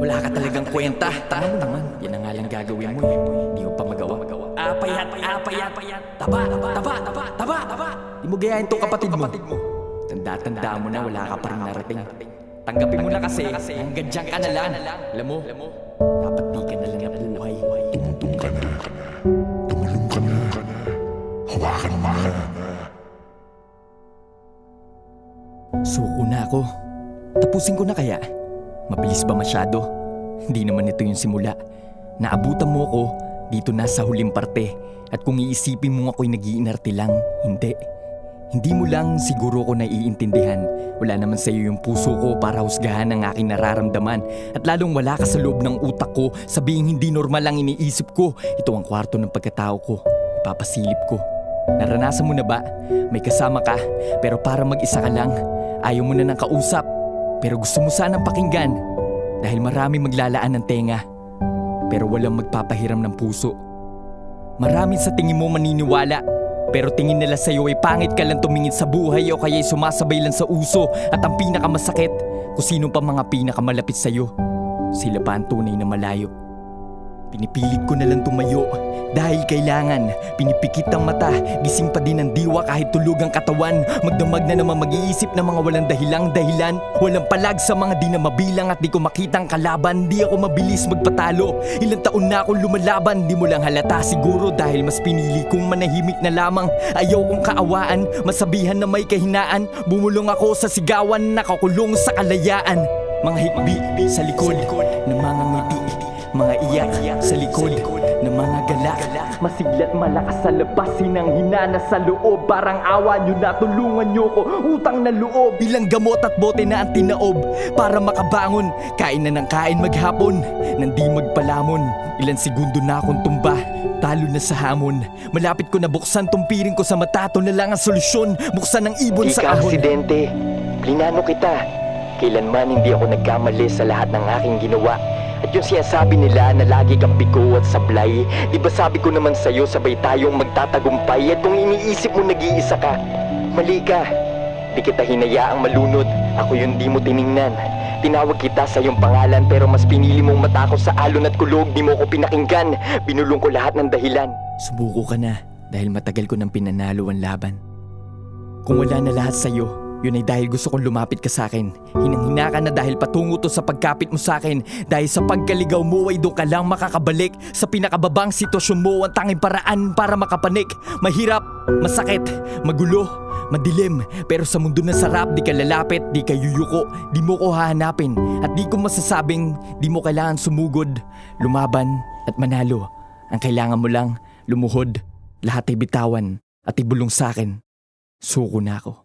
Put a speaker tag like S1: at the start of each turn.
S1: Wala ka talagang kwenta. Tama mo naman, yan ang nga lang gagawin mo eh. Di mo pa magawa. Apayat. Taba. Di mo gayahin tong kapatid mo. Tanda mo na, wala ka pa rin narating. Tanggapin mo na kasi, hanggang dyan ka na lang. Alam mo, dapat di ka na lang nabuhay.
S2: Tumulong ka na. Hawakan mo na.
S1: Suko na ako. Tapusin ko na kaya? Mabilis ba masyado? Hindi naman ito yung simula. Naabutan mo ako dito na sa huling parte. At kung iisipin mo ako'y nag-iinarte lang, hindi. Hindi mo lang siguro ko naiintindihan. Wala naman sa iyo yung puso ko para husgahan ang aking nararamdaman. At lalong wala ka sa loob ng utak ko, sabihing hindi normal ang iniisip ko. Ito ang kwarto ng pagkatao ko. Ipapasilip ko. Naranasan mo na ba? May kasama ka, pero para mag-isa ka lang. Ayaw mo na ng kausap, pero gusto mo sanang pakinggan. Dahil marami maglalaan ng tenga, pero walang magpapahiram ng puso. Marami sa tingin mo maniniwala, pero tingin nila sa'yo ay pangit ka lang tumingin sa buhay o kaya'y sumasabay lang sa uso. At ang pinakamasakit, kung sino pa mga pinakamalapit sa'yo, sila pa ang tunay na malayo. Pinipilit ko na lang tumayo dahil kailangan. Pinipikit ang mata, gising pa din ang diwa kahit tulog ang katawan. Magdamag na naman mag-iisip ng mga walang dahilan. Walang palag sa mga di na mabilang at di ko makitang kalaban. Di ako mabilis magpatalo, ilang taon na akong lumalaban. Di mo lang halata siguro dahil mas pinili kong manahimik na lamang. Ayaw kong kaawaan, masabihan na may kahinaan. Bumulong ako sa sigawan, nakakulong sa kalayaan. Mga hikbi sa likod ng mga ngiti, mga iyak sa likod ng mga galak. Masiglat malakas sa labas, sinang hinana sa loob. Parang awa nyo na, tulungan nyo ko, utang na loob. Ilang gamot at bote na ang tinaob para makabangon. Kain na ng kain maghapon, nang di magpalamon. Ilang segundo na akong tumba, talo na sa hamon. Malapit ko na buksan tong piring ko sa mata. To na lang ang solusyon, buksan ang ibon sa ahon.
S3: Aksidente, plinano kita. Kailanman hindi ako nagkamali sa lahat ng aking ginawa. At yung sinasabi nila na lagi kang bigo at sablay, di ba sabi ko naman sa'yo sabay tayong magtatagumpay. At kung iniisip mo nag-iisa ka, mali ka. Di kita hinayaang malunod, ako yung di mo tiningnan. Tinawag kita sa iyong pangalan pero mas pinili mong matakot sa alon at kulog. Di mo ko pinakinggan, binulong ko lahat ng dahilan.
S1: Sumuko ka na dahil matagal ko nang pinanalo ang laban. Kung wala na lahat sa'yo, yun ay dahil gusto kong lumapit ka sa akin. Hinang-hina ka na dahil patungo to sa pagkapit mo sa akin. Dahil sa pagkaligaw mo ay doon ka lang makakabalik. Sa pinakababang sitwasyon mo ang tanging paraan para makapanik. Mahirap, masakit, magulo, madilim. Pero sa mundo ng sarap, di ka lalapit, di ka yuyuko, di mo ko hahanapin. At di ko masasabing di mo kailangan sumugod, lumaban at manalo. Ang kailangan mo lang, lumuhod, lahat ay bitawan at ibulong sa akin. Suko na ako.